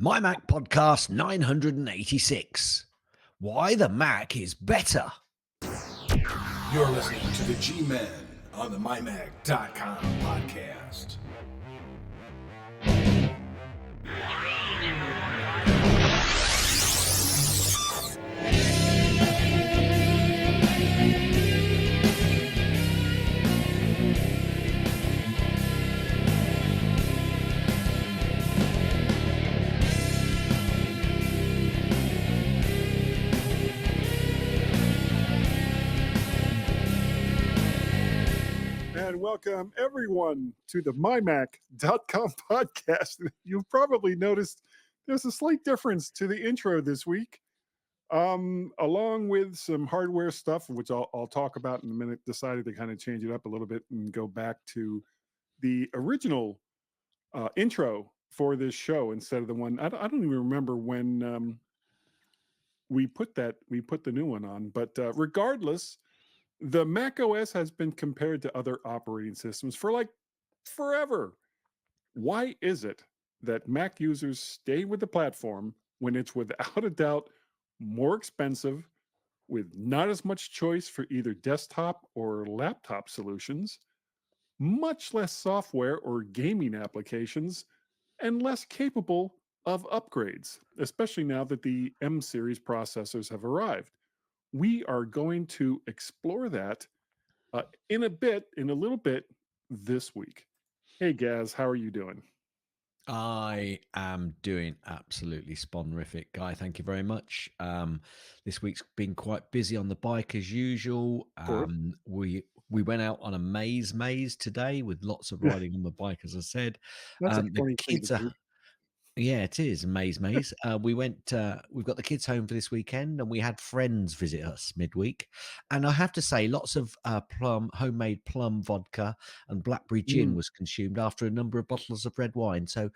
MyMac Podcast 986. Why the Mac is better. You're listening to the G-Men on the MyMac.com podcast. And welcome everyone to the MyMac.com podcast. You've probably noticed there's a slight difference to the intro this week, along with some hardware stuff, which I'll talk about in a minute. Decided to kind of change it up a little bit and go back to the original intro for this show instead of the one. I don't even remember when we put the new one on, but regardless. The macOS has been compared to other operating systems for like forever. Why is it that Mac users stay with the platform when it's without a doubt more expensive, with not as much choice for either desktop or laptop solutions, much less software or gaming applications, and less capable of upgrades, especially now that the M series processors have arrived? We are going to explore that in a little bit this week. Hey, Gaz, how are you doing? I am doing absolutely sponsorific, Guy. Thank you very much. This week's been quite busy on the bike as usual. We went out on a maze today with lots of riding on the bike, as I said. That's a The funny thing kids to are. do. Yeah, it is maze. We've got the kids home for this weekend, and we had friends visit us midweek. And I have to say, lots of homemade plum vodka and blackberry gin was consumed after a number of bottles of red wine. So,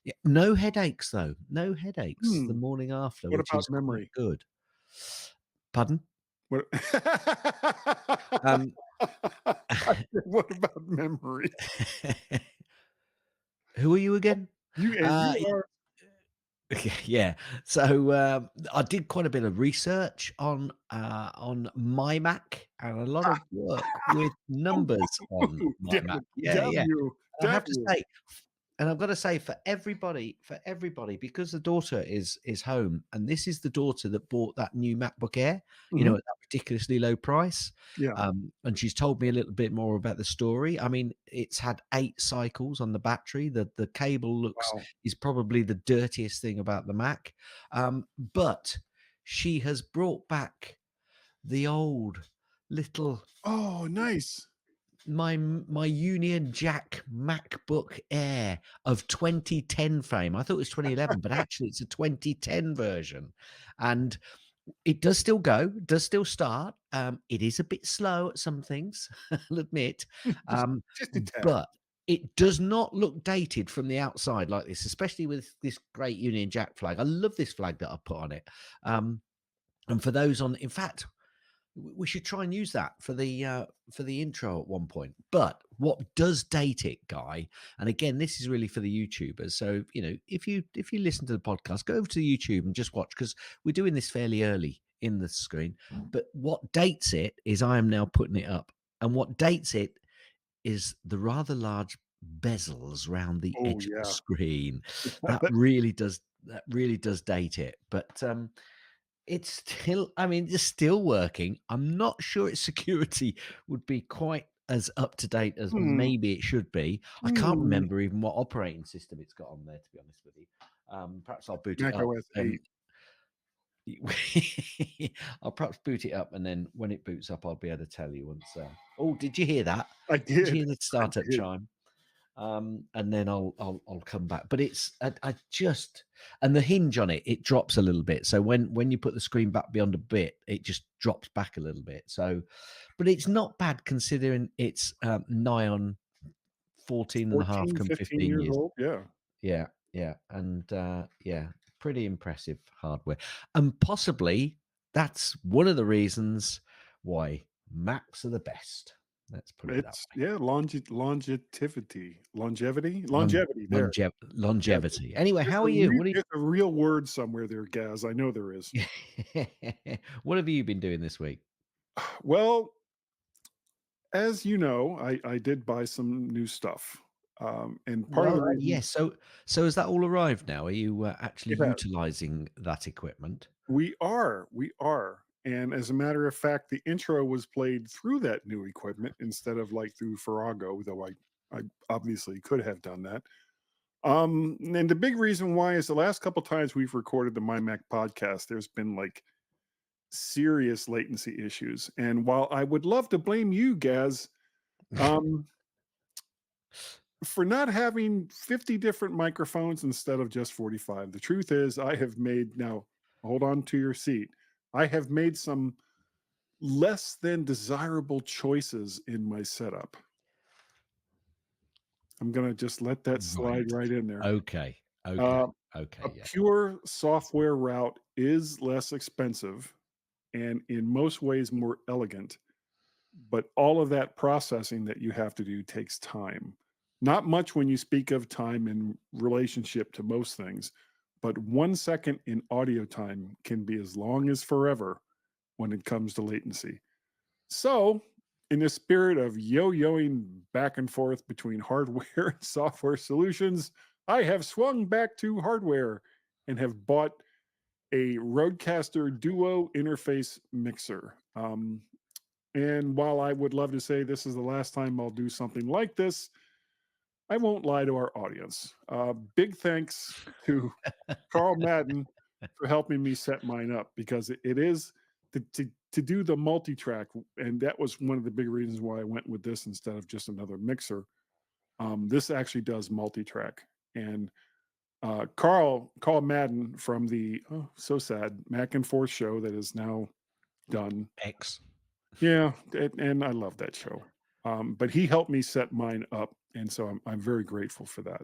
yeah, no headaches though. No headaches the morning after, What which about is quite memory? good. Pardon? What, Um, what about memory? who are you again? You are. Yeah. So I did quite a bit of research on MyMac and a lot of work with numbers on Damn MyMac. it. Yeah, Damn yeah. you. I Damn have to you. say, and I've got to say for everybody, because the daughter is home, and this is the daughter that bought that new MacBook Air, at that ridiculously low price. Yeah. And she's told me a little bit more about the story. I mean, it's had 8 cycles on the battery. The cable looks Wow. is probably the dirtiest thing about the Mac. But she has brought back the old little Oh, nice. my Union Jack MacBook Air of 2010 frame. I thought it was 2011, but actually it's a 2010 version, and it does still go, does still start. It is a bit slow at some things, I'll admit, Just a tad. but it does not look dated from the outside like this, especially with this great Union Jack flag. I love this flag that I put on it. And for those on, in fact, we should try and use that for the intro at one point. But what does date it, Guy? And again, this is really for the YouTubers. So if you listen to the podcast, go over to YouTube and just watch, because we're doing this fairly early in the screen. But what dates it is, I am now putting it up, and what dates it is the rather large bezels around the Oh, edge of the yeah. screen. That really does date it. But it's still, I mean, it's still working. I'm not sure its security would be quite as up to date as maybe it should be. I can't remember even what operating system it's got on there, to be honest with you. Perhaps I'll boot it up. macOS 8. I'll perhaps boot it up, and then when it boots up, I'll be able to tell you once. Oh, did you hear that? I Did you did. hear the startup chime? And then I'll come back. But it's I just, and the hinge on it drops a little bit. So when you put the screen back beyond a bit, it just drops back a little bit. So, but it's not bad considering it's nigh on 14 and a half, 14, come 15 15 years years. old. Yeah. Yeah. And pretty impressive hardware. And possibly that's one of the reasons why Macs are the best. Let's put it that It's way. longevity. There, yeah, Longevity. Anyway, how are you? What are there's a real word somewhere there, Gaz. I know there is. you what have you been doing this week? Well, as you know, I did buy some new stuff, and part of the Well, reason yes. So has that all arrived now? Are you actually it has. utilizing that equipment? We are, and as a matter of fact, the intro was played through that new equipment instead of like through Farrago, though I obviously could have done that. And the big reason why is the last couple times we've recorded the MyMac podcast, there's been like serious latency issues. And while I would love to blame you, Gaz, um, for not having 50 different microphones instead of just 45, the truth is I have made now, hold on to your seat. I have made some less than desirable choices in my setup. I'm going to just let that slide Right. right in there. Okay. Uh, Okay. Okay. a Yeah. pure software route is less expensive and in most ways more elegant, but all of that processing that you have to do takes time. Not much when you speak of time in relationship to most things, but 1 second in audio time can be as long as forever when it comes to latency. So, in the spirit of yo-yoing back and forth between hardware and software solutions, I have swung back to hardware and have bought a Rodecaster Duo interface mixer. And while I would love to say this is the last time I'll do something like this, I won't lie to our audience. Big thanks to Carl Madden for helping me set mine up because it is to do the multi-track, and that was one of the big reasons why I went with this instead of just another mixer. This actually does multi-track, and Carl Madden from the so sad Mac and Forth show that is now done. X. Yeah, and I love that show. But he helped me set mine up, and so I'm very grateful for that.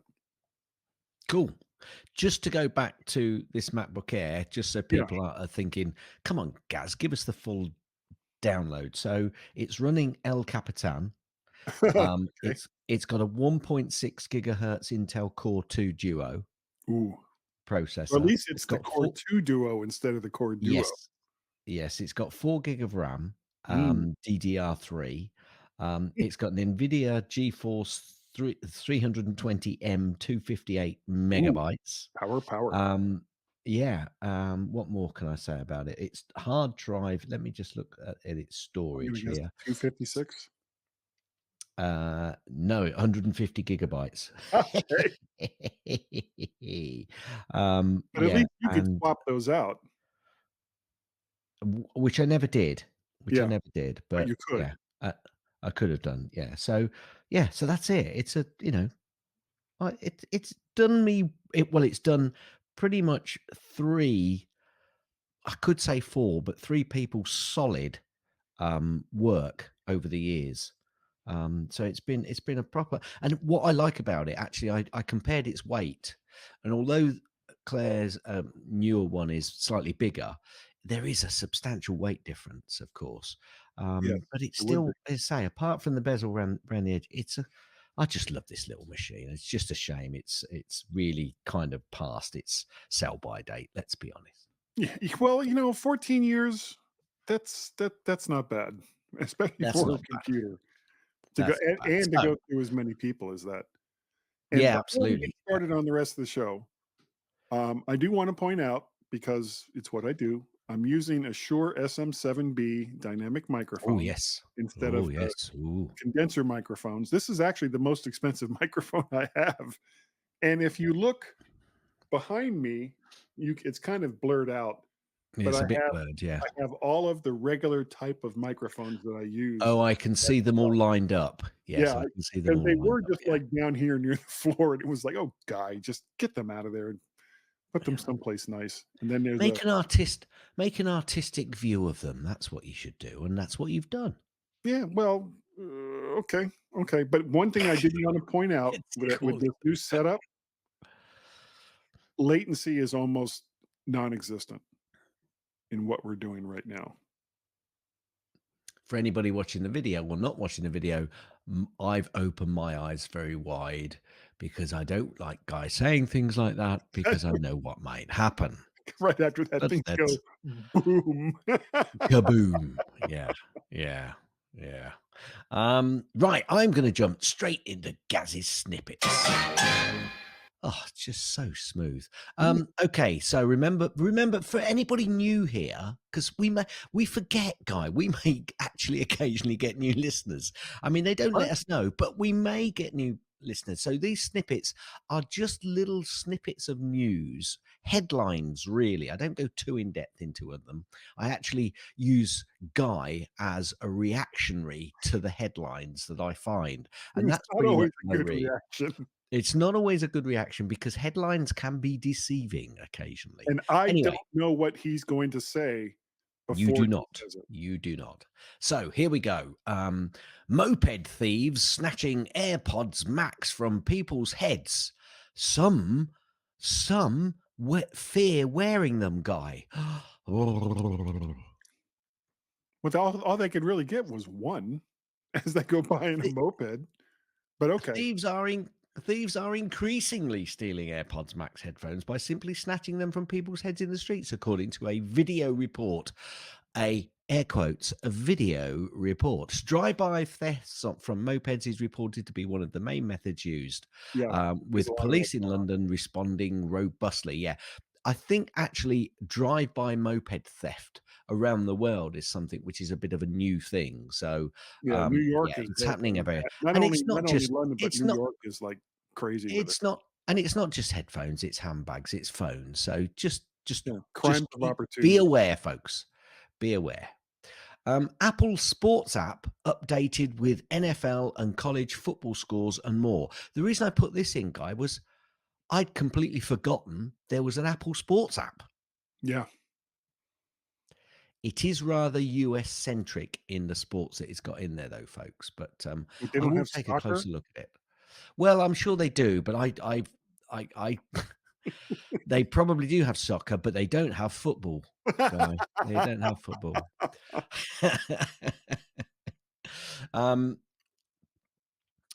Cool. Just to go back to this MacBook Air, just so Yeah. people are thinking, come on, Gaz, give us the full download. So it's running El Capitan. Okay. It's got a 1.6 gigahertz Intel Core 2 Duo Ooh. Or at processor. least It's it's the got Core 2 Duo instead of the Core Duo. yes, yes, it's got 4 gig of RAM, Mm. DDR3. It's got an NVIDIA GeForce 320M 258 Ooh, megabytes. power. Yeah. What more can I say about it? It's hard drive. Let me just look at its I'm gonna storage guess here. 256. No, 150 gigabytes. Okay. But at Yeah, least you could and swap those out. which I never did, Yeah, but but you yeah, could. I could have done. Yeah, so that's it. It's a, it's done me. Well, it's done pretty much three. I could say four, but three people solid work over the years. So it's been a proper. And what I like about it, actually, I compared its weight, and although Claire's newer one is slightly bigger, there is a substantial weight difference, of course. Yes, But it's it would be. still, as I say, apart from the bezel around the edge, it's a. I just love this little machine. It's just a shame it's really kind of past its sell by date. Let's be honest. Yeah, well, 14 years, that's not bad, especially That's for a not bad. computer to go That's not bad. and to So go through as many people as that. And yeah, before we get absolutely. started on the rest of the show, I do want to point out because it's what I do. I'm using a Shure SM7B dynamic Oh microphone yes. instead of Oh the yes. Ooh. condenser microphones. This is actually the most expensive microphone I have. And if you look behind me, it's kind of blurred out, but It's a bit blurred, yeah. I have all of the regular type of microphones that I use. Oh, I can see them all lined up. Yes, Yeah, I can see them because all they lined were up, just yeah. like down here near the floor, and it was like, oh, guy, just get them out of there and put them Yeah. someplace nice. And then there's Make an artistic view of them. That's what you should do, and that's what you've done. yeah, well, okay. But one thing I did want to point out It's with cool. this new setup, latency is almost non-existent in what we're doing right now. for anybody watching the video or not watching the video, I've opened my eyes very wide because I don't like guys saying things like that because I know what might happen. Right after that, But things go let's boom. kaboom. Yeah, yeah, yeah. Right, I'm going to jump straight into Gaz's snippets. Oh, just so smooth. Okay, so remember for anybody new here, because we forget, Guy, we may actually occasionally get new listeners. I mean, they don't let us know, but we may get new listeners. So these snippets are just little snippets of news, headlines, really. I don't go too in depth into them. I actually use Guy as a reactionary to the headlines that I find, and It's that's not pretty much always a what I good read. reaction. It's not always a good reaction because headlines can be deceiving occasionally. And I don't Anyway, know what he's going to say you before do he not. says it. You do not. So here we go. Moped thieves snatching AirPods Max from people's heads. Some fear wearing them, Guy. Well, all they could really get was one as they go by in a moped. But okay. Thieves are increasingly stealing AirPods Max headphones by simply snatching them from people's heads in the streets, according to a video report. Air quotes, a video report. Drive-by thefts from mopeds is reported to be one of the main methods used, Yeah. There's a with lot of police that in going on. London responding robustly. Yeah, I think actually drive-by moped theft around the world is something which is a bit of a new thing. So, Yeah, New yeah, York is it's big happening on everywhere, that. and Not only London, but New York is, like, crazy with it. it's not just headphones, it's handbags, it's phones. So Yeah, just crimes of be opportunity. aware, folks. Be aware. Apple Sports app updated with NFL and college football scores and more. The reason I put this in, Guy, was I'd completely forgotten there was an Apple Sports app. Yeah. It is rather US centric in the sports that it's got in there, though, folks. But They I don't will have take a soccer? closer look at it. Well, I'm sure they do, but I they probably do have soccer, but they don't have football, Guy. They don't have football. um,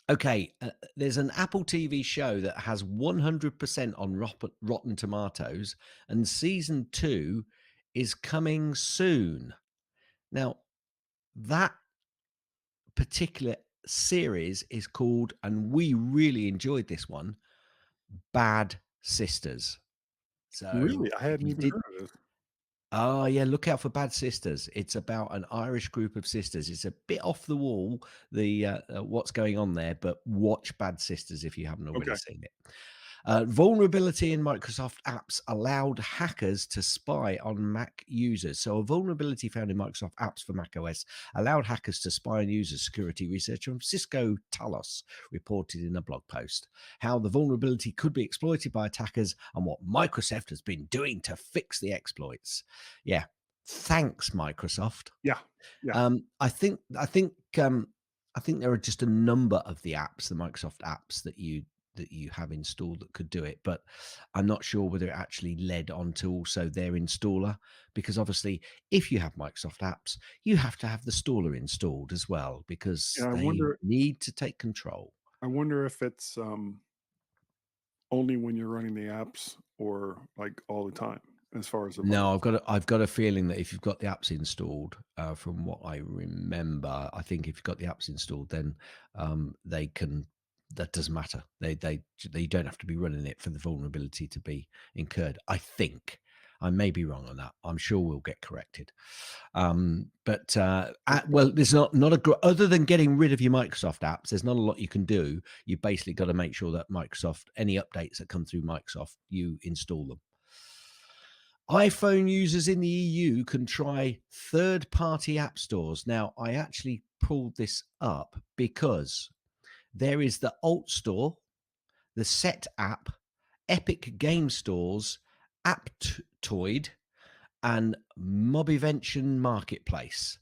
okay, there's an Apple TV show that has 100% on Rotten Tomatoes, and season 2 is coming soon. Now, that particular series is called, and we really enjoyed this one, Bad Sisters. So Really? I if hadn't you even did, heard of this. oh yeah, look out for Bad Sisters. It's about an Irish group of sisters. It's a bit off the wall, the what's going on there, but watch Bad Sisters if you haven't already Okay. seen it. Vulnerability in Microsoft apps allowed hackers to spy on Mac users. So, a vulnerability found in Microsoft apps for macOS allowed hackers to spy on users. Security researcher from Cisco Talos reported in a blog post how the vulnerability could be exploited by attackers and what Microsoft has been doing to fix the exploits. Yeah, thanks, Microsoft. Yeah. Yeah. I think there are just a number of the apps, the Microsoft apps that you have installed that could do it, but I'm not sure whether it actually led on to also their installer, because obviously if you have Microsoft apps, you have to have the installer installed as well, because And they need to take control. I wonder if it's, only when you're running the apps or, like, all the time as far as the run. No, I've got a feeling that if you've got the apps installed, from what I remember, I think if you've got the apps installed, then they can. That doesn't matter. They don't have to be running it for the vulnerability to be incurred. I think I may be wrong on that. I'm sure we'll get corrected. Well, there's other than getting rid of your Microsoft apps. There's not a lot you can do. You basically got to make sure that Microsoft, any updates that come through Microsoft, you install them. iPhone users in the EU can try third-party app stores. Now, I actually pulled this up because there is the Alt Store, the Set app, Epic Game Stores, Aptoid, and Mobivention Marketplace.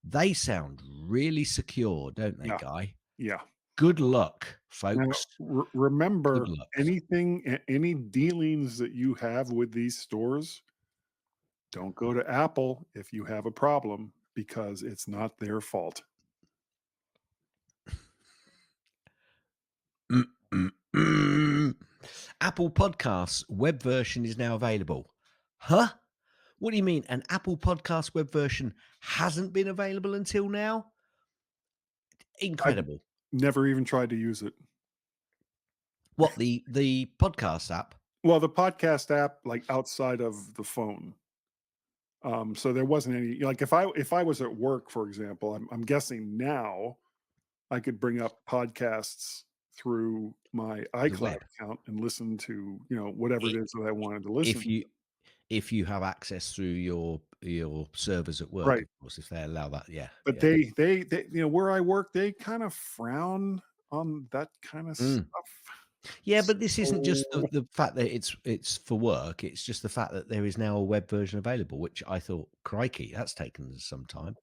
They sound really secure, don't they, Yeah. Guy? Yeah. Good luck, Now, folks. Good remember, luck. any dealings that you have with these stores, don't go to Apple if you have a problem, because it's not their fault. Apple Podcasts web version is now available. Huh? What do you mean? An Apple Podcast web version hasn't been available until now? I've Incredible. never even tried to use it. What, the podcast app? Well, the podcast app, like outside of the phone. So there wasn't any, like if I was at work, for example, I'm guessing now I could bring up podcasts through my The iCloud web. account and listen to, whatever it I- is that I wanted to listen If to. you have access through your servers at work, Right. of course, if they allow that, yeah. But Yeah. they where I work, they kind of frown on that kind of Mm. stuff. Yeah, but this isn't just So the fact that it's for work. It's just the fact that there is now a web version available, which I thought, crikey, that's taken some time.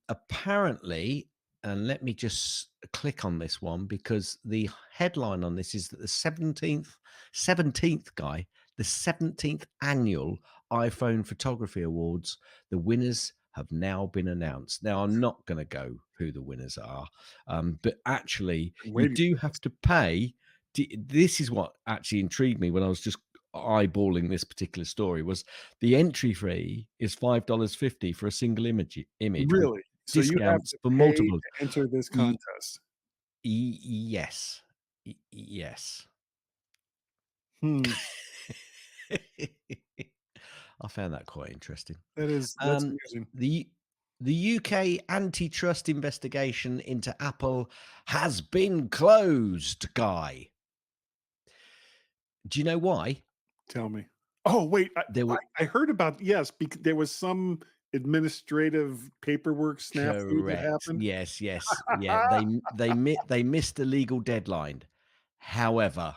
Apparently, and let me just click on this one because the headline on this is that the 17th guy, the 17th annual iPhone Photography Awards, the winners have now been announced. Now, I'm not going to go who the winners are, but actually, I'm you waiting do for have to pay. This is what actually intrigued me when I was just eyeballing this particular story was the entry fee is $5.50 for a single image with really. So you have discounts to for pay multiple. to enter this Y- contest. yes. Yes. Hmm. I found that quite interesting. That's Um, amusing. the UK antitrust investigation into Apple has been closed, Guy. Do you know why? Tell me. Oh, wait. There were I heard about, yes, because there was some administrative paperwork snafu that correct. happened. Yes, yes. Yeah, they missed a legal deadline. However,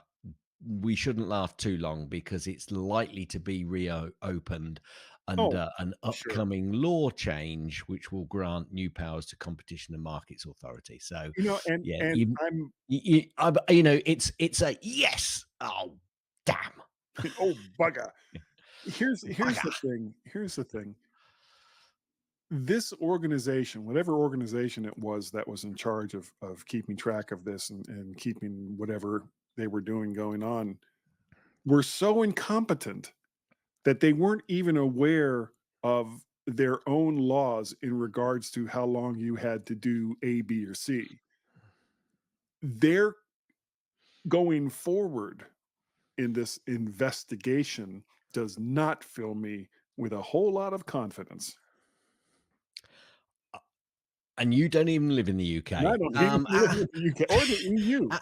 we shouldn't laugh too long because it's likely to be reopened Oh, under an sure. upcoming law change, which will grant new powers to Competition and Markets Authority. So, And yeah, I'm it's a yes. Oh, damn! oh, bugger. Here's Bugger. the thing. Here's the thing. This organization, whatever organization it was that was in charge of keeping track of this and keeping whatever they were doing going on, were so incompetent that they weren't even aware of their own laws in regards to how long you had to do A, B, or C. They're going forward in this investigation does not fill me with a whole lot of confidence. And you don't even live in the And I UK. don't even live in the UK or the EU. A-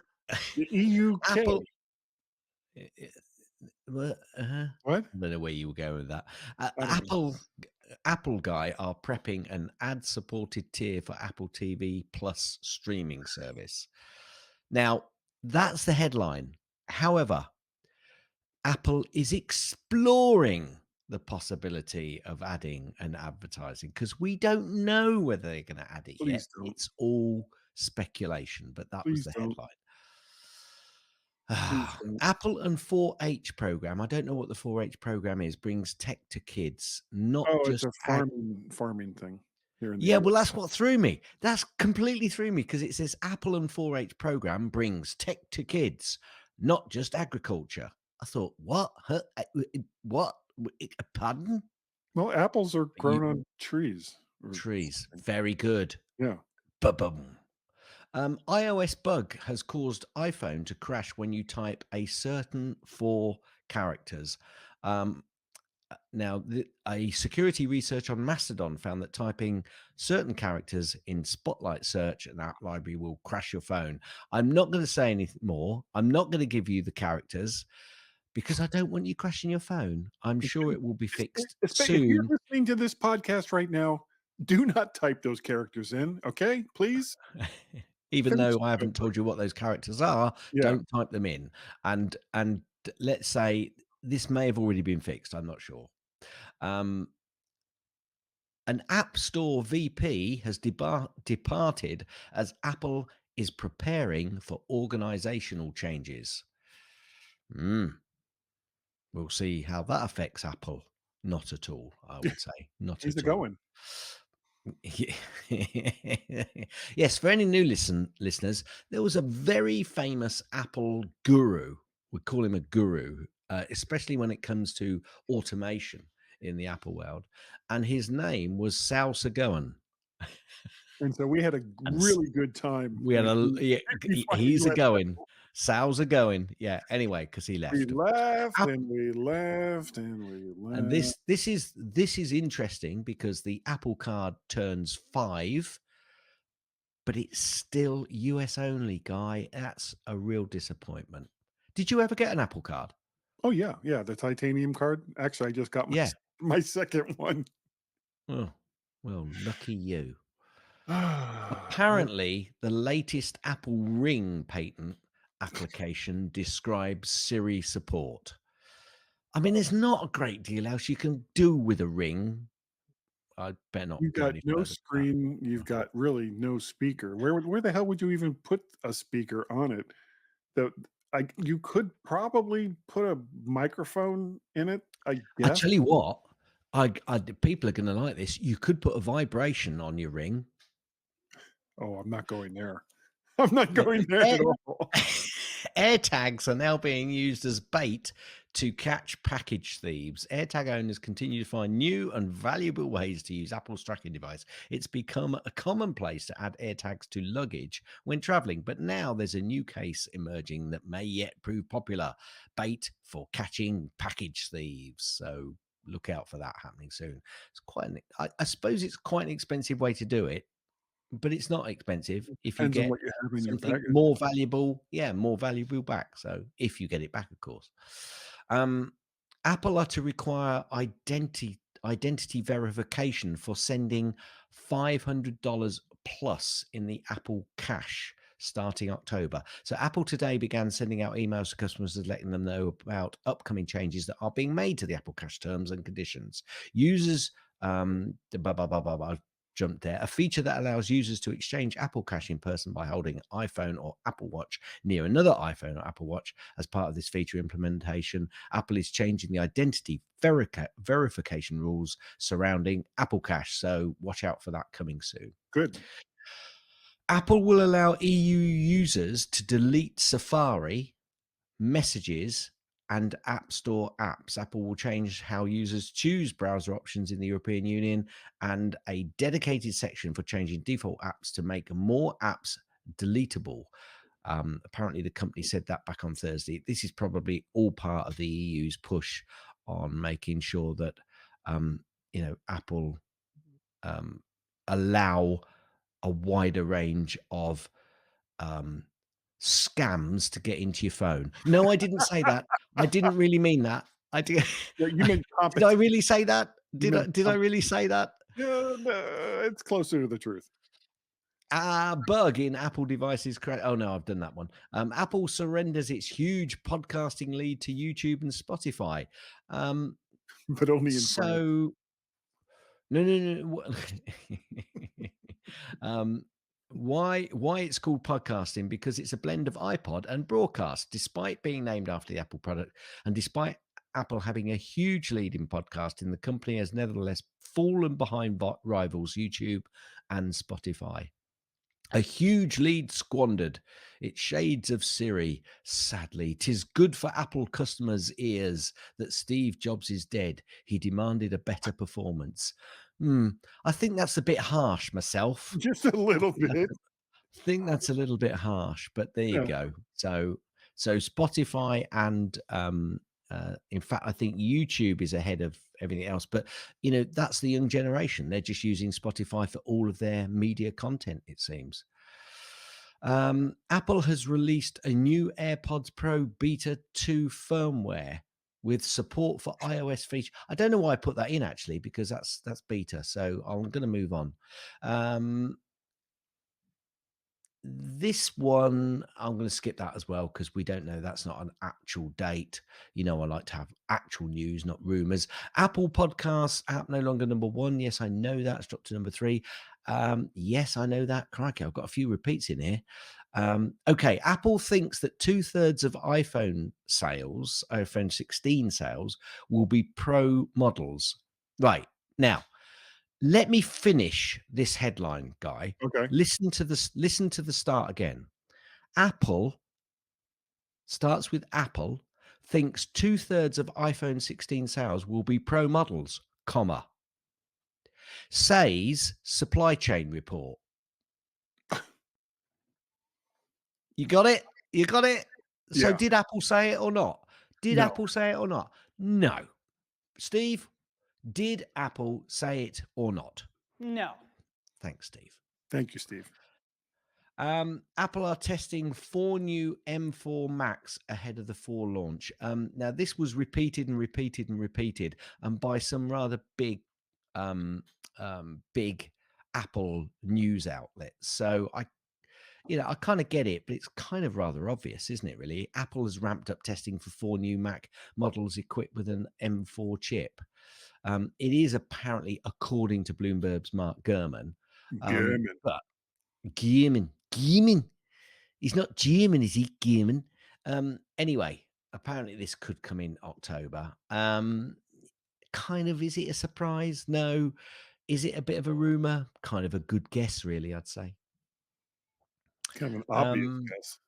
The EUK. Apple. Well, What? I don't know where you were going with that. I don't know. Apple guy are prepping an ad-supported tier for Apple TV Plus streaming service. Now, that's the headline. However, Apple is exploring the possibility of adding an advertising because we don't know whether they're going to add it yet. Please don't. It's all speculation, but that was Please the don't. headline. Please don't. Apple and 4-H program. I don't know what the 4-H program is. Brings tech to kids, not Oh, it's just a farming thing here in the yeah. US. Well, that's what threw me. That's completely threw me because it says Apple and 4-H program brings tech to kids, not just agriculture. I thought, what? Huh? What? Pardon? Well, apples are You, grown on trees. trees. Very good. Yeah. Ba-bum. iOS bug has caused iPhone to crash when you type a certain 4 characters. Now, a security research on Mastodon found that typing certain characters in Spotlight search and app library will crash your phone. I'm not going to say anything more. I'm not going to give you the characters because I don't want you crashing your phone. I'm sure it will be fixed If you're soon. listening to this podcast right now, do not type those characters in, okay? Please. Even Finish though I haven't told you what those characters are, Yeah. don't type them in. And let's say this may have already been fixed. I'm not sure. An App Store VP has departed as Apple is preparing for organizational changes. We'll see how that affects Apple. Not at all, I would say. Not How's at it all. going? Yes, for any new listeners, there was a very famous Apple guru. We call him a guru, especially when it comes to automation in the Apple world. And his name was Sal Sagoen. And so we had a And really good time we had when a he yeah, made me find the he's a US. going. Sal's a going. Yeah. Anyway, because he We left. laughed and we laughed and we And laughed. this is interesting because the Apple Card turns 5, but it's still US only, Guy. That's a real disappointment. Did you ever get an Apple Card? Oh yeah, yeah, the titanium card. Actually, I just got Yeah. my second one. Oh, well, lucky you. Yeah. Apparently, the latest Apple Ring patent application describes Siri support. I mean, there's not a great deal else you can do with a Ring. I better not You've go got any no further than that. screen. You've got really no speaker. Where the hell would you even put a speaker on it? The you could probably put a microphone in it, I I guess. tell you what, people are going to like this. You could put a vibration on your Ring. Oh, I'm not going there. I'm not Look, going there at all. AirTags are now being used as bait to catch package thieves. AirTag owners continue to find new and valuable ways to use Apple's tracking device. It's become a commonplace to add AirTags to luggage when traveling, but now there's a new case emerging that may yet prove popular. Bait for catching package thieves. So look out for that happening soon. It's I suppose it's quite an expensive way to do it, but it's not expensive if you Depends on get what you have in your something package. more valuable. Yeah, more valuable back. So if you get it back, of course. Um, Apple are to require identity verification for sending $500 plus in the Apple Cash starting October. So Apple today began sending out emails to customers letting them know about upcoming changes that are being made to the Apple Cash terms and conditions. Users jumped there. A feature that allows users to exchange Apple Cash in person by holding an iPhone or Apple Watch near another iPhone or Apple Watch. As part of this feature implementation, Apple is changing the identity verification rules surrounding Apple Cash. So watch out for that coming soon. Good. Apple will allow EU users to delete Safari, Messages, and App Store apps. Apple will change how users choose browser options in the European Union and a dedicated section for changing default apps to make more apps deletable. Apparently, the company said that back on Thursday. This is probably all part of the EU's push on making sure that Apple allow a wider range of scams to get into your phone. No, I didn't say that. I didn't really mean that. I did. Yeah, you meant Did I really say that? You meant Did I really say that? Yeah, no, it's closer to the truth. Bug in Apple devices. Oh no, I've done that one. Apple surrenders its huge podcasting lead to YouTube and Spotify. But only in France. So no. Why it's called podcasting? Because it's a blend of iPod and broadcast. Despite being named after the Apple product, and despite Apple having a huge lead in podcasting, the company has nevertheless fallen behind rivals YouTube and Spotify. A huge lead squandered. It's shades of Siri. Sadly, 'tis good for Apple customers' ears that Steve Jobs is dead. He demanded a better performance. I think that's a bit harsh myself. Just a little bit. I think that's a little bit harsh, but there you Yeah. go. So Spotify and in fact, I think YouTube is ahead of everything else. But that's the young generation. They're just using Spotify for all of their media content, it seems. Apple has released a new AirPods Pro Beta 2 firmware with support for iOS feature. I don't know why I put that in actually, because that's beta. So I'm going to move on. This one, I'm going to skip that as well because we don't know. That's not an actual date. I like to have actual news, not rumors. Apple Podcasts app no longer number 1. Yes, I know that. It's dropped to number 3. Yes, I know that. Crikey, I've got a few repeats in here. Okay, Apple thinks that 2/3 of iPhone 16 sales, will be Pro models. Right. Now, Let me finish this headline, Guy. Okay. Listen to the start again. Apple starts with Apple thinks 2/3 of iPhone 16 sales will be Pro models, comma, says supply chain report. You got it? You got it? So Yeah. did Apple say it or not? Did No. Apple say it or not? No. Steve, did Apple say it or not? No. Thanks, Steve. Thank you, Steve. Apple are testing 4 new M4 Macs ahead of the 4 launch. Now, this was repeated and repeated and repeated, and by some rather big, big Apple news outlets. So I kind of get it, but it's kind of rather obvious, isn't it? Really, Apple has ramped up testing for 4 new Mac models equipped with an M4 chip. It is apparently, according to Bloomberg's Mark Gurman, German. but Gierman. He's not German, is he? Gierman. Anyway, apparently this could come in October. Kind of, is it a surprise? No. Is it a bit of a rumor? Kind of a good guess, really, I'd say. Kind of an obvious Um, guess.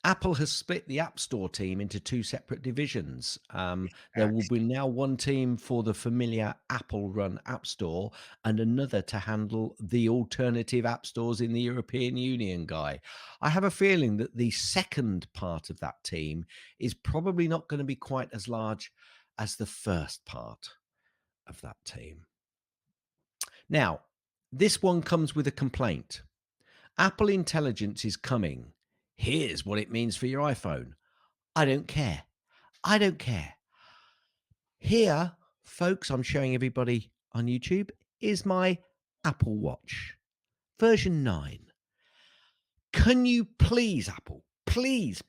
Apple has split the App Store team into 2 separate divisions. There will be now one team for the familiar Apple-run App Store and another to handle the alternative app stores in the European Union, Guy. I have a feeling that the second part of that team is probably not going to be quite as large as the first part of that team. Now, this one comes with a complaint. Apple Intelligence is coming. Here's what it means for your iPhone. I don't care. I don't care. Here, folks, I'm showing everybody on YouTube, is my Apple Watch, version 9. Can you please, Apple, please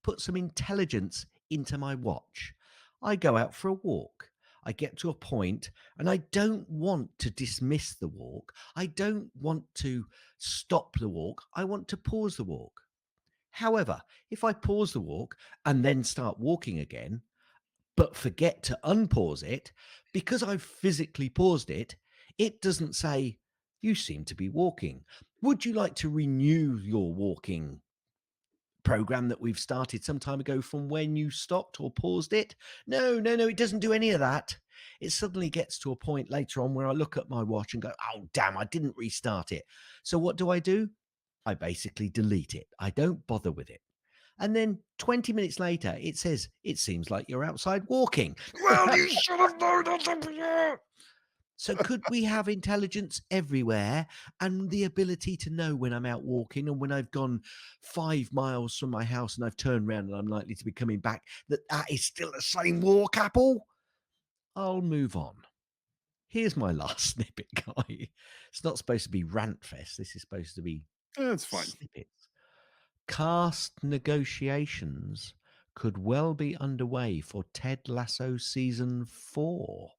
put some intelligence into my watch? I go out for a walk. I get to a point and I don't want to dismiss the walk. I don't want to stop the walk. I want to pause the walk. However, if I pause the walk and then start walking again, but forget to unpause it, because I've physically paused it, it doesn't say, you seem to be walking. Would you like to renew your walking program that we've started some time ago from when you stopped or paused it? No, it doesn't do any of that. It suddenly gets to a point later on where I look at my watch and go, oh, damn, I didn't restart it. So what do? I basically delete it. I don't bother with it. And then 20 minutes later, it says, it seems like you're outside walking. Well, you should have known that. So could we have intelligence everywhere and the ability to know when I'm out walking and when I've gone 5 miles from my house and I've turned around and I'm likely to be coming back, that is still the same walk, Apple? I'll move on. Here's my last snippet, Guy. It's not supposed to be rant fest. This is supposed to be That's fine. snippets. Cast negotiations could well be underway for Ted Lasso season 4.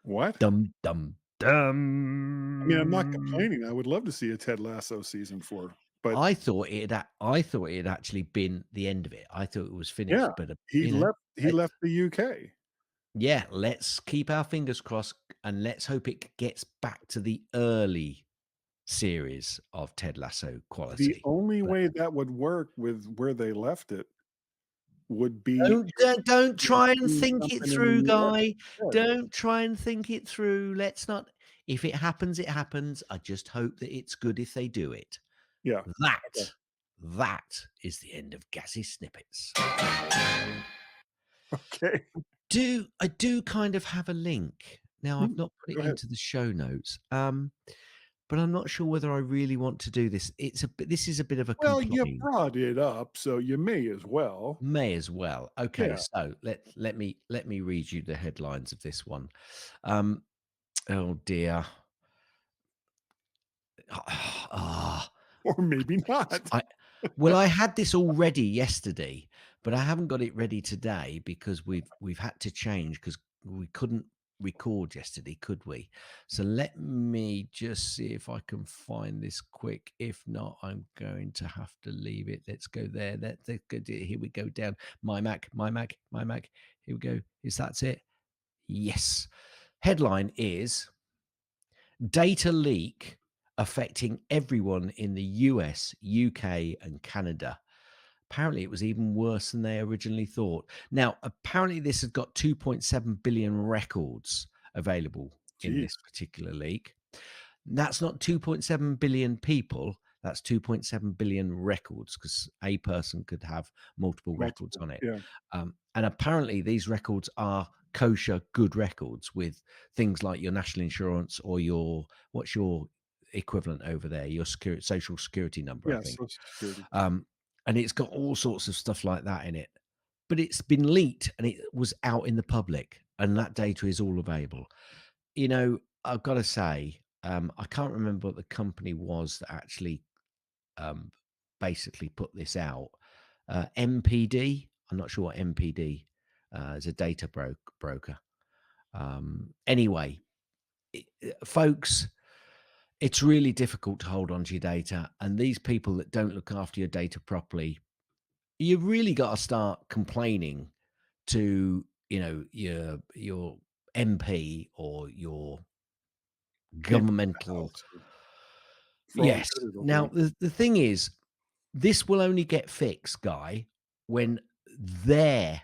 What? Dum dum dum. I mean, I'm not complaining. I would love to see a Ted Lasso season 4, but I thought it had actually been the end of it. I thought it was finished, yeah, but he left the UK. Yeah, let's keep our fingers crossed and let's hope it gets back to the early series of Ted Lasso quality. The only way that would work with where they left it would be Don't try and think it something in through, the US. Guy. Yeah. Don't try and think it through. Let's not. If it happens, it happens. I just hope that it's good if they do it. Yeah. That is the end of Gassy Snippets. Okay. I do kind of have a link. Now, I've not put it Go ahead. into the show notes. But I'm not sure whether I really want to do this. This is a bit of a Well, complaint. you brought it up, so you may as well. May as well. Okay, Yeah. so let me read you the headlines of this one. Oh dear. Or maybe not. I had this all ready yesterday, but I haven't got it ready today because we've had to change because we couldn't record yesterday, could we? So let me just see if I can find this quick. If not, I'm going to have to leave it. Let's go there. Let's go. Here we go down. MyMac. Here we go. Is that it? Yes. Headline is data leak affecting everyone in the US, UK, and Canada. Apparently, it was even worse than they originally thought. Now, apparently, this has got 2.7 billion records available in Jeez. this particular leak. That's not 2.7 billion people. That's 2.7 billion records because a person could have multiple records Multiple. on it. Yeah. And apparently, these records are kosher, good records with things like your national insurance or what's your equivalent over there? Your social security number, I Yeah. think. Social Security. And it's got all sorts of stuff like that in it. But it's been leaked and it was out in the public, and that data is all available. You know, I've got to say, I can't remember what the company was that actually basically put this out. MPD. I'm not sure what MPD is. A data broker. Anyway, folks, it's really difficult to hold on to your data, and these people that don't look after your data properly, you've really got to start complaining to your MP or your Can't be governmental. for all the Yes. good it'll Now do. the thing is, this will only get fixed, Guy, when their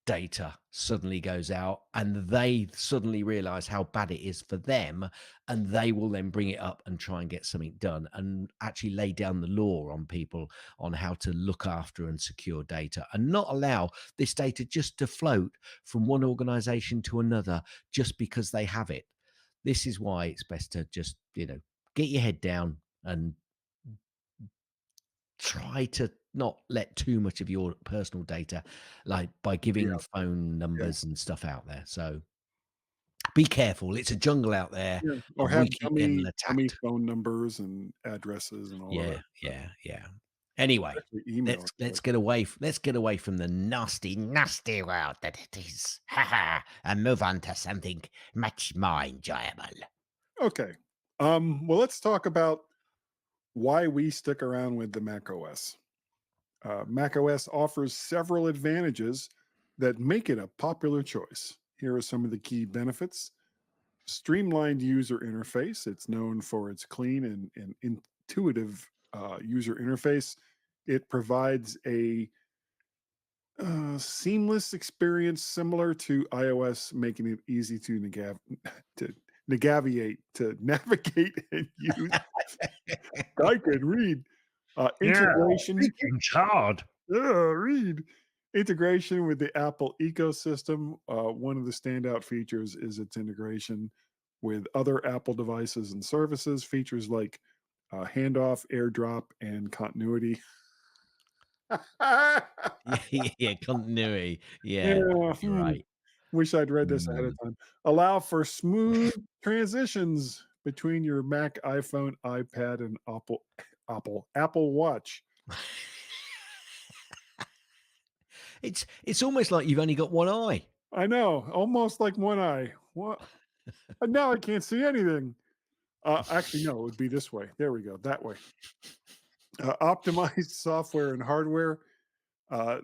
data suddenly goes out and they suddenly realize how bad it is for them, and they will then bring it up and try and get something done and actually lay down the law on people on how to look after and secure data and not allow this data just to float from one organization to another just because they have it. This is why it's best to just get your head down and try to not let too much of your personal data, like by Be giving out phone there. Yeah. numbers and stuff out there. So be careful. It's a jungle out there, Yeah. Or and we have keep getting dummy attacked. phone numbers and addresses and all of Yeah, that stuff. yeah, yeah. Anyway, Especially email. let's get away. Let's get away from the nasty, nasty world that it is, and move on to something much more enjoyable. Okay. Well, let's talk about why we stick around with the macOS. macOS offers several advantages that make it a popular choice. Here are some of the key benefits. Streamlined user interface. It's known for its clean and intuitive user interface. It provides a seamless experience similar to iOS, making it easy to navigate and use. I can read. Integration. Speaking's hard. Read. Integration with the Apple ecosystem. One of the standout features is its integration with other Apple devices and services. Features like handoff, AirDrop, and continuity. Yeah, continuity. Yeah, Yeah, you're right. wish I'd read this ahead of time. Allow for smooth transitions between your Mac, iPhone, iPad, and Apple Watch. It's almost like you've only got one eye. I know, almost like one eye. What? And now I can't see anything. Actually, no, it would be this way. There we go, that way. Optimized software and hardware.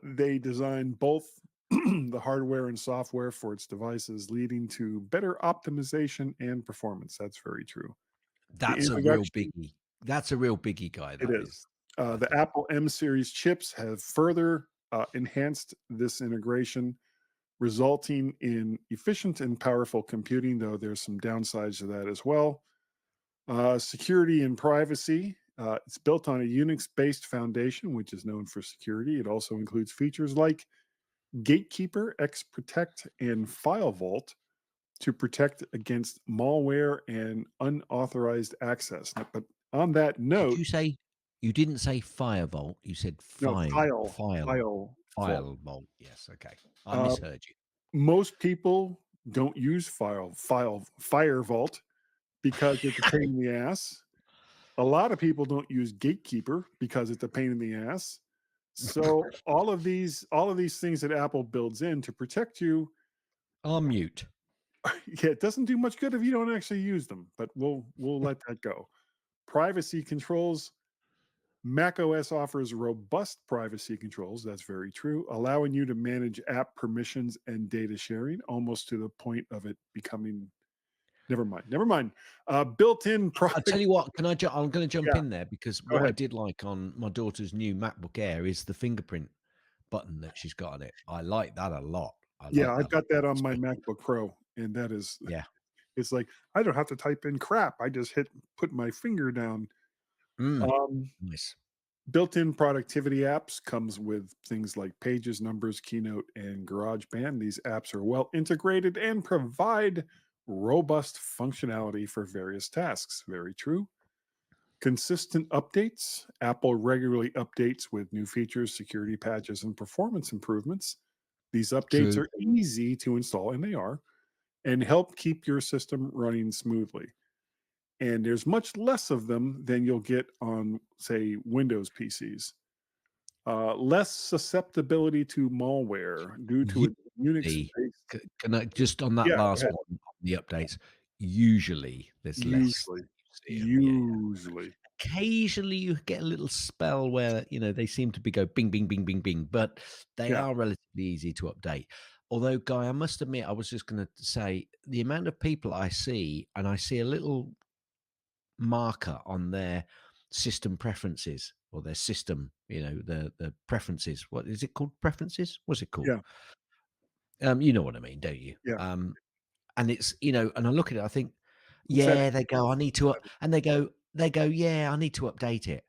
They design both the hardware and software for its devices, leading to better optimization and performance. That's very true. That's a real biggie. That's a real biggie, Guy. It That is. is. The Apple M series chips have further enhanced this integration, resulting in efficient and powerful computing, though there's some downsides to that as well. Security and privacy. It's built on a Unix-based foundation, which is known for security. It also includes features like Gatekeeper, Xprotect, and File Vault to protect against malware and unauthorized access. But on that note, You didn't say firebolt. You said no, file vault. vault. Yes, okay. I misheard you. Most people don't use Fire Vault because it's a pain in the ass. A lot of people don't use Gatekeeper because it's a pain in the ass. So all of these things that Apple builds in to protect you Are mute. yeah, it doesn't do much good if you don't actually use them, but we'll let that go. Privacy controls. macOS offers robust privacy controls. That's very true, allowing you to manage app permissions and data sharing almost to the point of it becoming Never mind. Never mind. Built-in I'll product. tell you what, I'm going to jump Yeah, in there because go what I ahead. did like on my daughter's new MacBook Air is the fingerprint button that she's got on it. I like that a lot. I Yeah, like I've that a got that lot. on my MacBook Pro, and that is, Yeah. it's like I don't have to type in crap. I just put my finger down. Mm, Um, nice. Built-in productivity apps comes with things like Pages, Numbers, Keynote, and GarageBand. These apps are well integrated and provide robust functionality for various tasks. Very true. Consistent updates. Apple regularly updates with new features, security patches, and performance improvements. These updates True. are easy to install, and they are, and help keep your system running smoothly. And there's much less of them than you'll get on, say, Windows PCs. Less susceptibility to malware due to its Unix Usually, based. can I just on that Yeah, go last ahead. one, the updates, usually there's less Usually, than you see 'em. Yeah, yeah. usually, Occasionally you get a little spell where, they seem to be go bing, bing, bing, bing, bing, but they yeah, are relatively easy to update. Although, Guy, I must admit, I was just going to say the amount of people I see, and I see a little marker on their system preferences or their system, the preferences. What is it called? Preferences? What's it called? yeah, You know what I mean, don't you? yeah. And it's, and I look at it, I think, Set yeah, they go, I need to, and they go, yeah, I need to update it.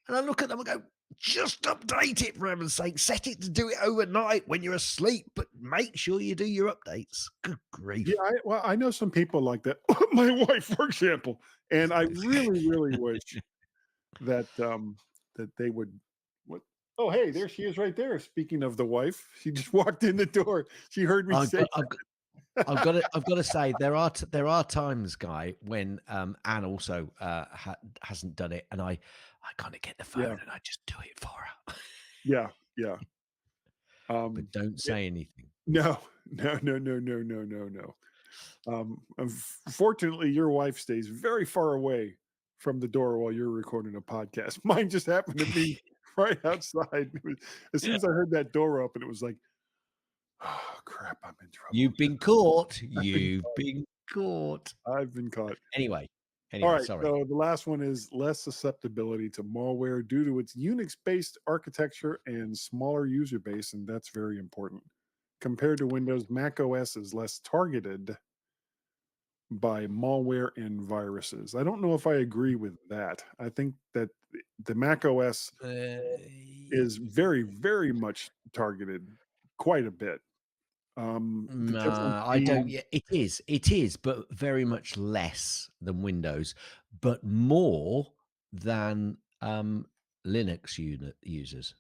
And I look at them and go, just update it for heaven's sake. Set it to do it overnight when you're asleep, but make sure you do your updates. Good Yeah, grief. I know some people like that. My wife, for example, and I really, really wish that that they would. What? Oh, hey, there she is, right there. Speaking of the wife, she just walked in the door. She heard me I've say, got, I've got, I've got to say there are times, Guy, when Anne also hasn't done it, and I kind of get the phone "Yeah, and I just do it for her, yeah, yeah." but don't Yeah, say anything. no, no, no, no, no, no, no, no. Unfortunately, your wife stays very far away from the door while you're recording a podcast. Mine just happened to be right outside. As soon as I heard that door open, it was like, oh crap, I'm in trouble. You've been caught. I've been You've been caught. I've been caught. Anyway, All right, sorry. so the last one is less susceptibility to malware due to its Unix-based architecture and smaller user base, and that's very important. Compared to Windows, Mac OS is less targeted by malware and viruses. I don't know if I agree with that. I think that the Mac OS is very, very much targeted quite a bit. The difference Nah, I don't. being, Yeah, it is, but very much less than Windows, but more than Linux users.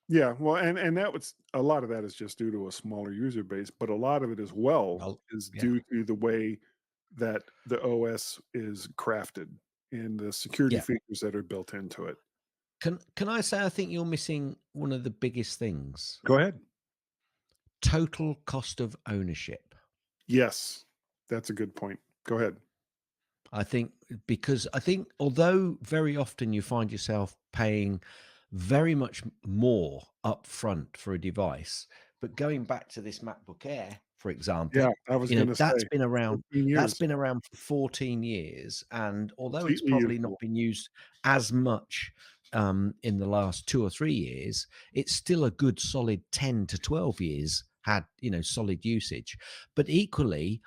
yeah, well, and that was a lot of that is just due to a smaller user base, but a lot of it as well Well, is yeah, due to the way that the OS is crafted and the security yeah. features that are built into it. Can I say I think you're missing one of the biggest things? Go ahead. Total cost of ownership. Yes, that's a good point. Go ahead. I think because I think although very often you find yourself paying very much more upfront for a device, but going back to this MacBook Air, for Yeah, example, I was gonna that's say been around 14 years, for 14 years, and although it's completely probably not usable. been used as much in the last 2 or 3 years, it's still a good solid 10 to 12 years had solid usage. But equally,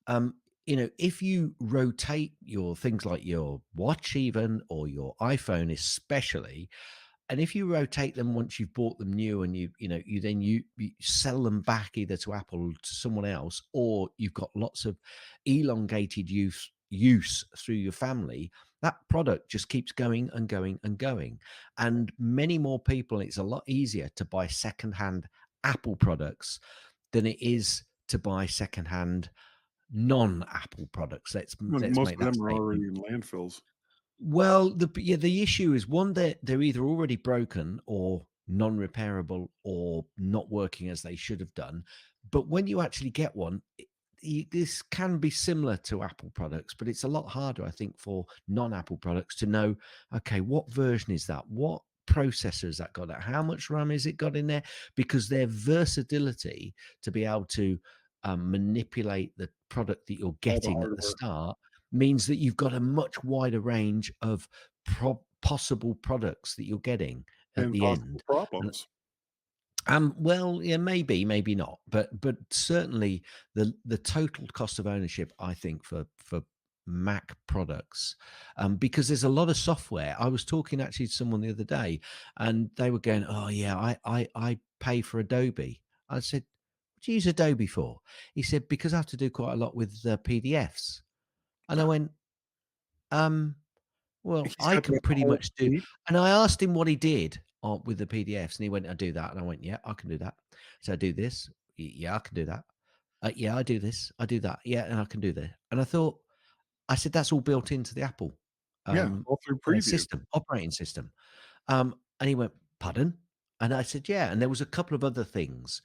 um, if you rotate your things like your watch, even or your iPhone, especially, and if you rotate them once you've bought them new, and you sell them back either to Apple or to someone else, or you've got lots of elongated use through your family, that product just keeps going and going and going. And many more people, it's a lot easier to buy secondhand Apple products than it is to buy secondhand non-Apple products. And Let's most make of that them are statement. already in landfills. Well, the issue is one that they're either already broken or non-repairable or not working as they should have done. But when you actually get one, this can be similar to Apple products, but it's a lot harder, I think, for non-Apple products to know, okay, what version is that? What processor has that got? How much RAM is it got in there? Because their versatility to be able to manipulate the product that you're All the getting at the hardware start means that you've got a much wider range of possible products that you're getting at and the possible end. And problems. well, yeah, maybe not, but certainly the total cost of ownership, I think, for Mac products, because there's a lot of software. I was talking actually to someone the other day, and they were going, "Oh yeah, I pay for Adobe." I said, "What do you use Adobe for?" He said, "Because I have to do quite a lot with PDFs." And I went, um, well, He's I got can that pretty whole much do. suite. And I asked him what he did with the PDFs, and he went, "I do that." And I went, "Yeah, I can do that." So I do this. Yeah, I can do that. Yeah, I do this. I do that. Yeah, and I can do that. And I said, "That's all built into the Apple Yeah, um, all through preview. system, operating system." And he went, "Pardon?" And I said, "Yeah." And there was a couple of other things,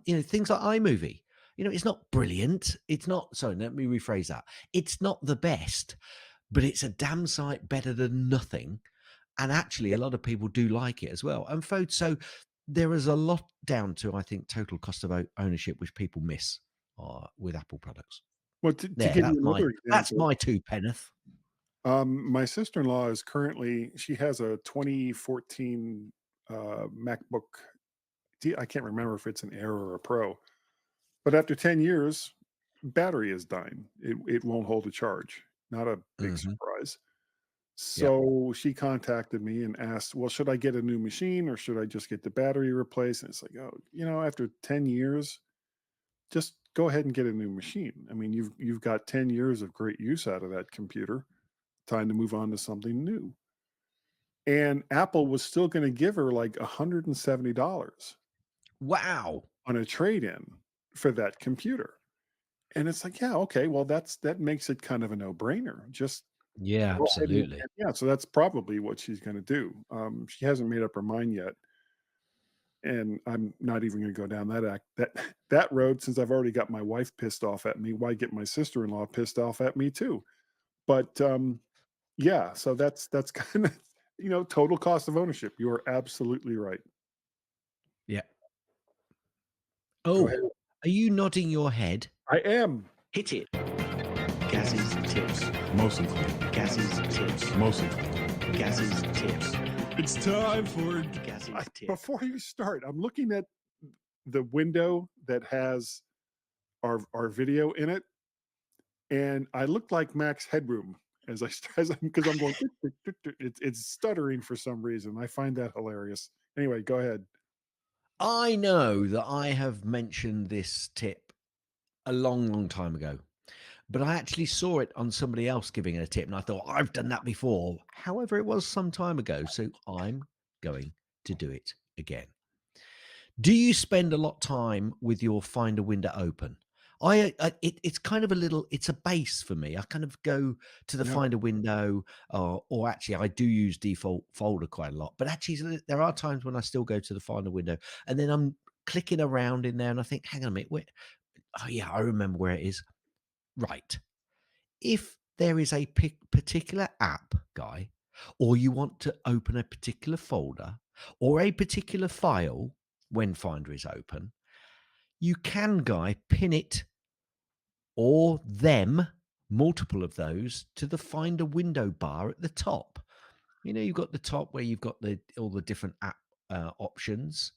things like iMovie. It's not brilliant. It's not. Sorry, let me rephrase that. It's not the best, but it's a damn sight better than nothing. And actually, a lot of people do like it as well. And folks, so there is a lot down to, I think, total cost of ownership, which people miss with Apple products. Well, to There, give you that's another that's example, my two penneth. my sister-in-law is currently she has a 2014 MacBook. I can't remember if it's an Air or a Pro, but after 10 years, battery is dying. It won't hold a charge. Not a big Hmm. surprise. Yep. So she contacted me and asked, "Well, should I get a new machine or should I just get the battery replaced?" And it's like, oh, after 10 years, just go ahead and get a new machine. I mean, you've got 10 years of great use out of that computer. Time to move on to something new. And Apple was still going to give her like $170 Wow. on a trade-in for that computer. And it's like, yeah, okay, well, that makes it kind of a no-brainer. Just Yeah, go ahead and absolutely. yeah, so that's probably what she's going to do. She hasn't made up her mind yet, and I'm not even going to go down that road since I've already got my wife pissed off at me. Why get my sister-in-law pissed off at me too? But yeah, so that's kind of total cost of ownership. You are absolutely right. Yeah. Go ahead. Oh, are you nodding your head? I am. Hit it. Gaz's tips. Mostly. Gaz's tips. Mostly. Gaz's tips. It's time for Gaz's tips. Before you start, I'm looking at the window that has our video in it, and I look like Max Headroom as because I'm going. It's stuttering for some reason. I find that hilarious. Anyway, go ahead. I know that I have mentioned this tip a long, long time ago, but I actually saw it on somebody else giving a tip, and I thought, I've done that before. However, it was some time ago, so I'm going to do it again. Do you spend a lot of time with your Finder window open? It's kind of it's a base for me. I kind of go to the No, Finder window, or actually, I do use default folder quite a lot. But actually, there are times when I still go to the Finder window, and then I'm clicking around in there, and I think, hang on a minute, oh yeah, I remember where it is. Right. If there is a particular app, Guy, or you want to open a particular folder or a particular file when Finder is open, you can, Guy, pin it or them, multiple of those, to the Finder window bar at the top. You've got the top where you've got all the different app options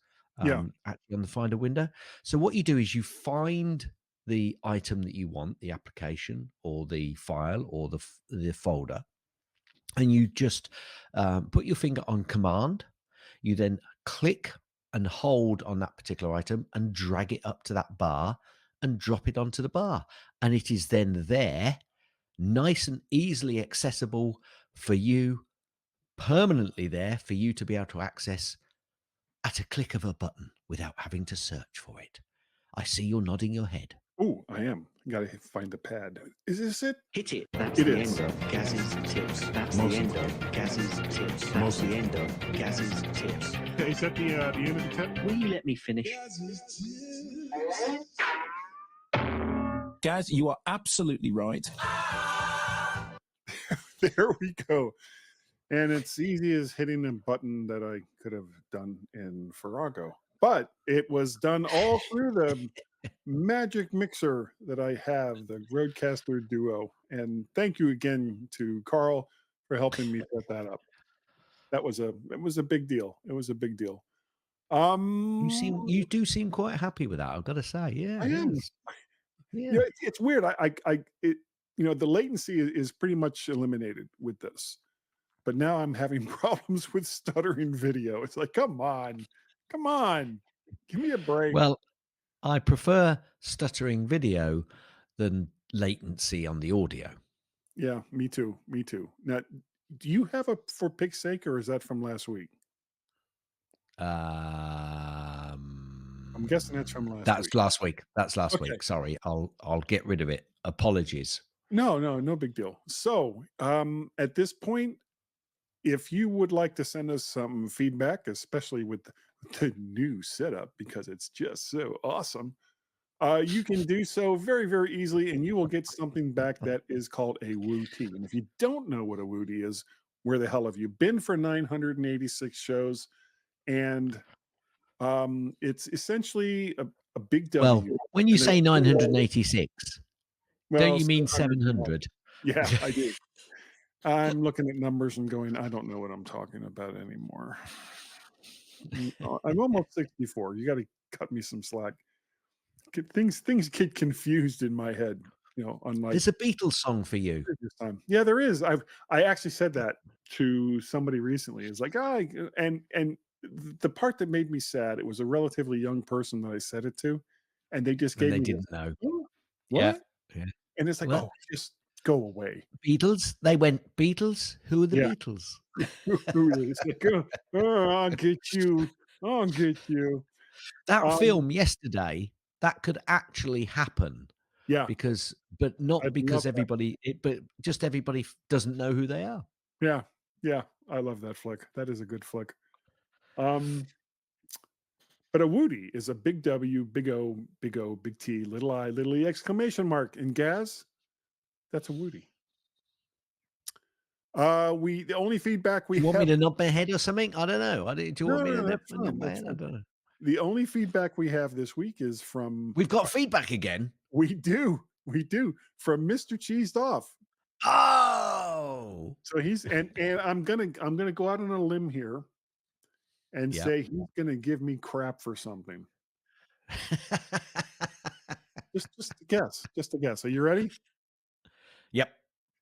yeah, actually on the Finder window. So what you do is you find the item that you want, the application or the file or the folder, and you just put your finger on command. You then click and hold on that particular item and drag it up to that bar and drop it onto the bar. And it is then there, nice and easily accessible for you, permanently there for you to be able to access at a click of a button without having to search for it. I see you're nodding your head. oh, I am. Gotta find the pad. Is this it? Hit it. That's It the is. end of Gaz's tips. That's Mostly. the end of Gaz's tips. That's Mostly. the end of Gaz's tips. Is that the end of the tip? Will you let me finish? Gaz, you are absolutely right. There we go. And it's easy as hitting a button that I could have done in Farrago. But it was done all through magic mixer that I have, the Rodecaster Duo. And thank you again to Carl for helping me set that up. It was a big deal. It was a big deal. You do seem quite happy with that, I've got to say. Yeah, I am. yes. Yeah. You know, it's weird. The latency is pretty much eliminated with this, but now I'm having problems with stuttering video. It's like, come on, give me a break. Well, I prefer stuttering video than latency on the audio. Yeah, me too. Now, do you have a for pick's sake, or is that from last week? I'm guessing that's from last That's week. last week. That's last Okay. week. Sorry, I'll get rid of it. Apologies. No big deal. So, at this point, if you would like to send us some feedback, especially with the new setup, because it's just so awesome, you can do so very, very easily, and you will get something back that is called a Wootee. And if you don't know what a Wootee is, where the hell have you been for 986 shows? And it's essentially a big Well, W. when you and say it's- 986, don't well, you mean 700. 700? Yeah, I do. I'm looking at numbers and going, I don't know what I'm talking about anymore. I'm almost 64. You got to cut me some slack. Things get confused in my head, unlike There's a Beatles song for you. previous time. Yeah, there is. I actually said that to somebody recently. It's like, and the part that made me sad, it was a relatively young person that I said it to, and they just And gave they me didn't know. what? Yeah. And it's like, What? oh, just go away. Beatles? They went, Beatles? Who are the Yeah. Beatles? It's like, I'll get you. That film yesterday, that could actually happen. Yeah. But not I'd because love that. but just everybody doesn't know who they are. Yeah. I love that flick. That is a good flick. But a Woody is a big W, big O, big T, little I, little E, exclamation mark. And Gaz, that's a Woody. The only feedback we You want have. me to nod my head or something? I don't know. Do you want me to that's nod my fine, head? I don't know. The only feedback we have this week is from. We've got feedback again. We do from Mr. Cheesed Off. Oh, So he's and I'm gonna go out on a limb here and say he's gonna give me crap for something. Just a guess. Are you ready? Yep.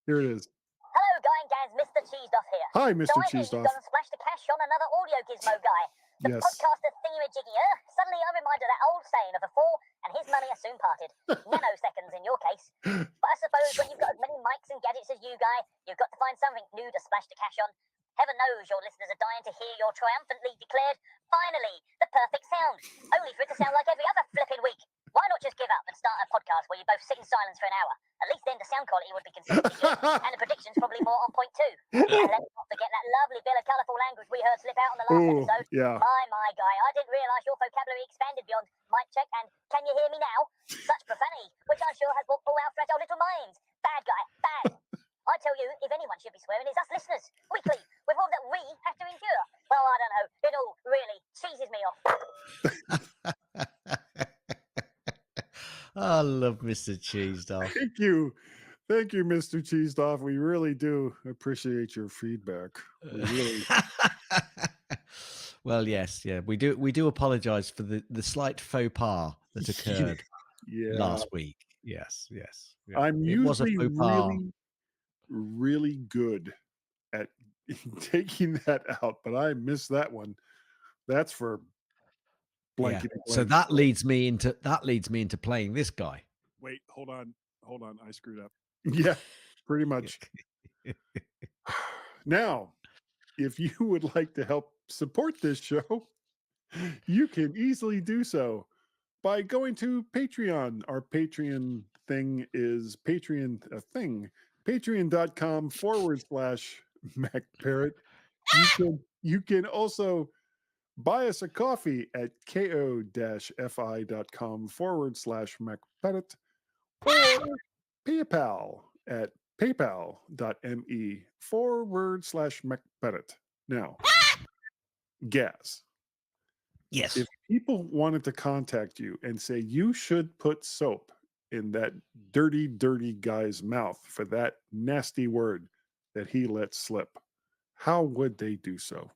Here it is. Hello, Guy and Gaz, Mr. Cheesed Off here. Hi, Mr. So I hear Cheesed you've Off. gone and splashed the cash on another audio gizmo guy. The Yes. podcaster thingamajiggier. Suddenly I'm reminded of that old saying of a fool and his money are soon parted. Nanoseconds in your case. But I suppose when you've got as many mics and gadgets as you, Guy, you've got to find something new to splash the cash on. Heaven knows your listeners are dying to hear your triumphantly declared, finally, the perfect sound. Only for it to sound like every other flipping week. Why not just give up and start a podcast where you both sit in silence for an hour? At least then the sound quality would be consistently good, and the predictions probably more on point too. And let's not forget that lovely bit of colourful language we heard slip out on the last Ooh, episode. yeah. My Guy, I didn't realise your vocabulary expanded beyond mic check and can you hear me now? Such profanity, which I'm sure has warped all our fragile little minds. Bad, Guy, bad. I tell you, if anyone should be swearing, it's us listeners, weekly, with all that we have to endure. Well, I don't know, it all really cheeses me off. I love Mr. Cheesed Off. Thank you, Mr. Cheesed Off. We really do appreciate your feedback. We really. Well, yes, yeah, we do apologize for the slight faux pas that occurred last week. Yes. Yeah. I'm It was a usually faux pas. really good at taking that out, but I missed that one. That's for blanket. So that leads me into playing this guy. Wait, hold on. I screwed up. Yeah, pretty much. Now, if you would like to help support this show, you can easily do so by going to Patreon. Our Patreon thing is patreon.com/MacParrot. You can also buy us a coffee at ko-fi.com/MacParrot or PayPal at paypal.me/MacParrot. Now, Gaz, Yes. If people wanted to contact you and say you should put soap in that dirty, dirty guy's mouth for that nasty word that he let slip, how would they do so?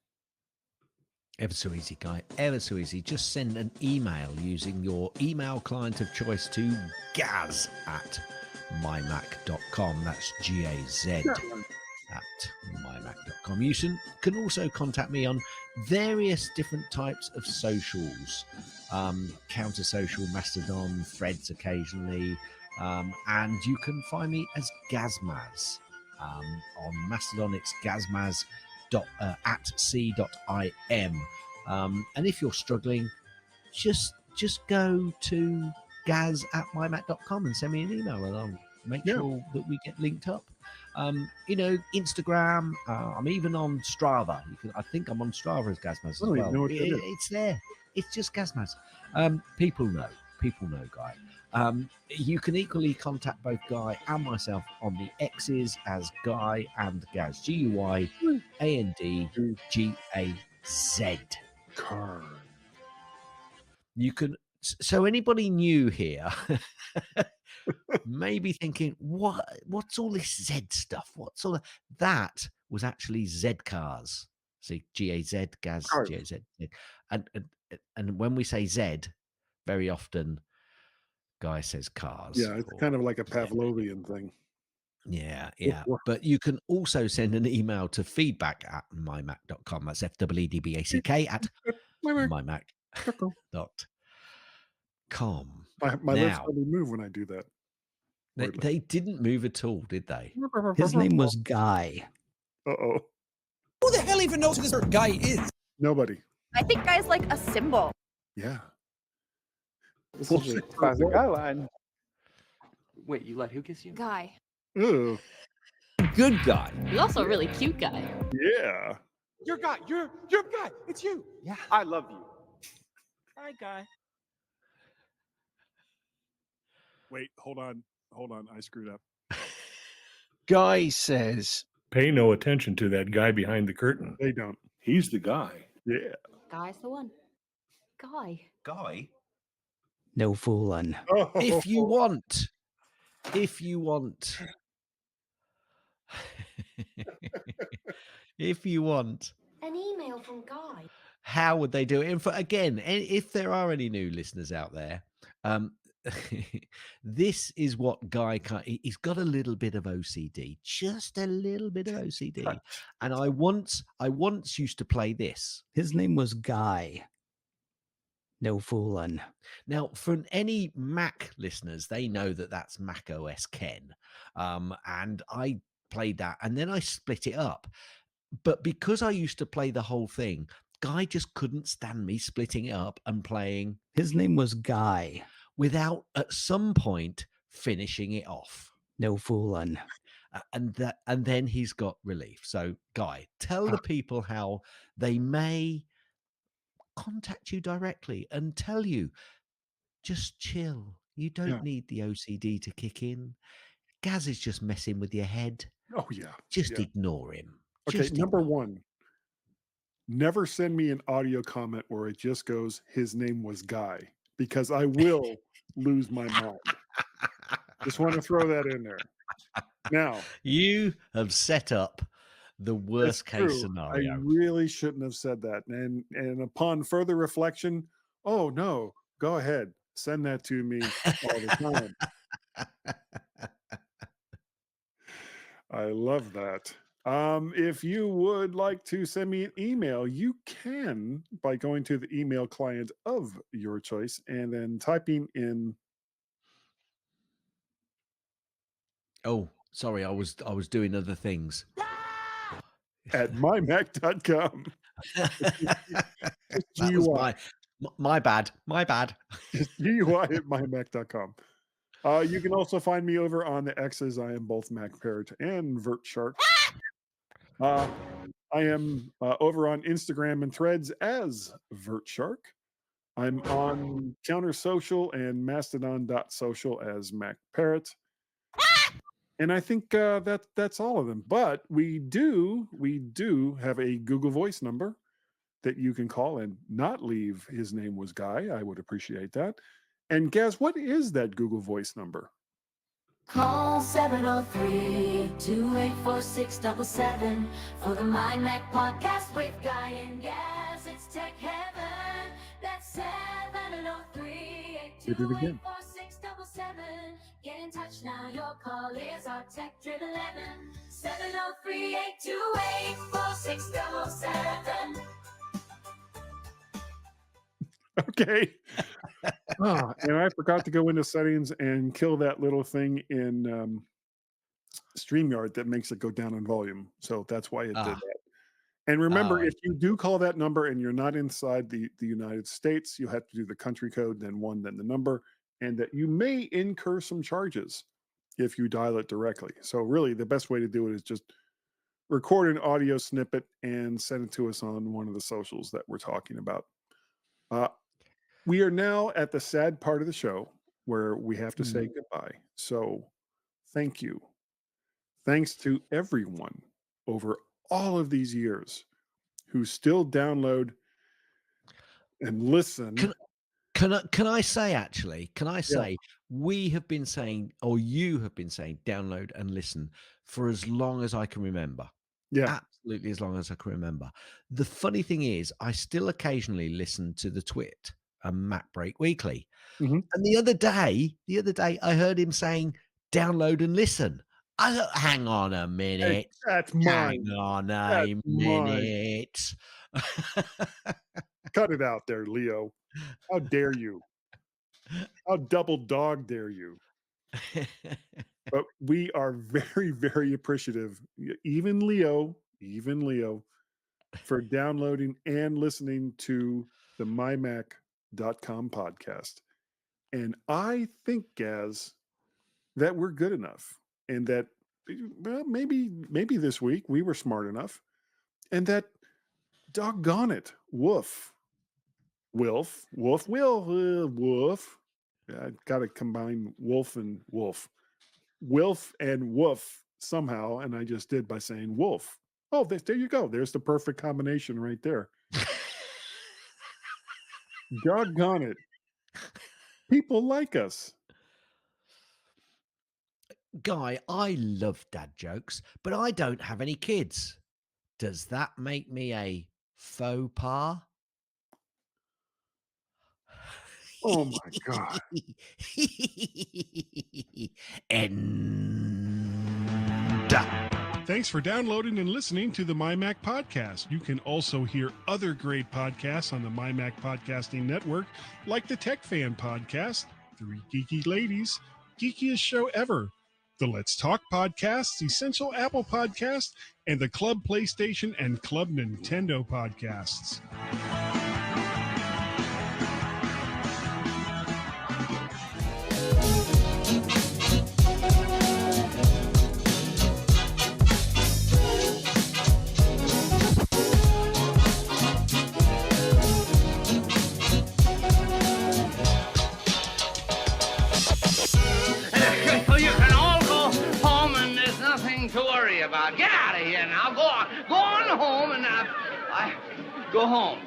Ever so easy, Guy. Ever so easy. Just send an email using your email client of choice to gaz@mymac.com. That's GAZ at mymac.com. You can also contact me on various different types of socials, Counter Social, Mastodon, Threads occasionally, and you can find me as Gazmaz. On Mastodon, it's Gazmaz at c.im. And if you're struggling, just go to gaz@mymac.com and send me an email, and I'll make sure that we get linked up. Instagram, I'm even on Strava. I think I'm on Strava as Gazmaz as well. It's there. It's just Gazmaz. People know, Guy. You can equally contact both Guy and myself on the X's as Guy and Gaz. GUYANDGAZ. Car. You can. So anybody new here may be thinking, what's all this Z stuff? What's all that? Was actually Z cars. See, GAZ, Gaz, GAZ. And when we say Z, very often Guy says cars. Yeah, it's kind of like a Pavlovian thing. Yeah. But you can also send an email to feedback@mymac.com. That's FEEDBACK at mymac.com. My lips probably move when I do that. They didn't move at all, did they? His name was Guy. Uh-oh. Who the hell even knows who this guy is? Nobody. I think Guy's like a symbol. Yeah. This is a classic Guy line. Wait, you let who kiss you? Guy. Ew. Good guy. He's also a really cute guy. Yeah. Your guy. Your guy. It's you. Yeah. I love you. Hi, Guy. Wait, hold on. I screwed up. Guy says, pay no attention to that guy behind the curtain. They don't. He's the guy. Yeah. Guy's the one. Guy. no foolin'. Oh. If you want. If you want. An email from Guy. How would they do it? And again, if there are any new listeners out there, this is what Guy can't. He's got a little bit of OCD, just a little bit of OCD. And I once used to play this. His name was Guy. No foolin'. Now, for any Mac listeners, they know that that's MacOS Ken. And I played that, and then I split it up. But because I used to play the whole thing, Guy just couldn't stand me splitting it up and playing. His name was Guy. Without at some point finishing it off. No foolin'. And then he's got relief. So, Guy, tell the people how they may contact you directly and tell you, just chill. You don't need the OCD to kick in. Gaz is just messing with your head. Oh, yeah. Just ignore him. Okay, number one, never send me an audio comment where it just goes, his name was Guy, because I will lose my mind. Just want to throw that in there. Now, you have set up the worst case scenario. I really shouldn't have said that. And upon further reflection, oh no, go ahead. Send that to me all the time. I love that. If you would like to send me an email, you can by going to the email client of your choice and then typing in. Oh, sorry, I was doing other things. At mymac.com. That was my bad. Just GUI at mymac.com. You can also find me over on the X's. I am both Mac Parrot and Vert Shark. I am over on Instagram and Threads as Vert Shark. I'm on Counter Social and Mastodon.social as Mac Parrot. And I think that's all of them. But we do have a Google Voice number. that you can call and not leave his name was Guy. I would appreciate that. And Gaz, what is that Google Voice number? Call 703-284-677 for the MyMac Podcast with Guy and Gaz. It's tech heaven. That's 703-828-4677. Get in touch now. Your call is our tech driven 11. 703-828-4677. Okay. And I forgot to go into settings and kill that little thing in StreamYard that makes it go down in volume. So that's why it did that. And remember, if you do call that number and you're not inside the United States, you have to do the country code, then 1, then the number, and that you may incur some charges if you dial it directly. So really, the best way to do it is just record an audio snippet and send it to us on one of the socials that we're talking about. We are now at the sad part of the show where we have to say goodbye. So thank you. Thanks to everyone over all of these years who still download and listen. Can I say, actually, we have been saying, or you have been saying, download and listen for as long as I can remember. Yeah. Absolutely, as long as I can remember. The funny thing is, I still occasionally listen to the Twit and Mac Break Weekly. Mhm. And the other day, I heard him saying, download and listen. I thought, hang on a minute. Hey, that's mine. Hang on That's a mine. minute. Cut it out there, Leo. How dare you? How double dog dare you? But we are very, very appreciative, even Leo, for downloading and listening to the MyMac.com podcast. And I think, Gaz, that we're good enough, and that maybe this week we were smart enough, and that doggone it, Woof. I got to combine wolf and wolf. Wilf and woof somehow, and I just did by saying wolf. Oh, there you go. There's the perfect combination right there. Doggone it. People like us. Guy, I love dad jokes, but I don't have any kids. Does that make me a faux pas? Oh my God. Thanks for downloading and listening to the MyMac Podcast. You can also hear other great podcasts on the MyMac Podcasting Network, like the Tech Fan Podcast, Three Geeky Ladies, Geekiest Show Ever, the Let's Talk Podcast, Essential Apple Podcast, and the Club PlayStation and Club Nintendo Podcasts. You can all go home and there's nothing to worry about. Get out of here now. Go on home and go home.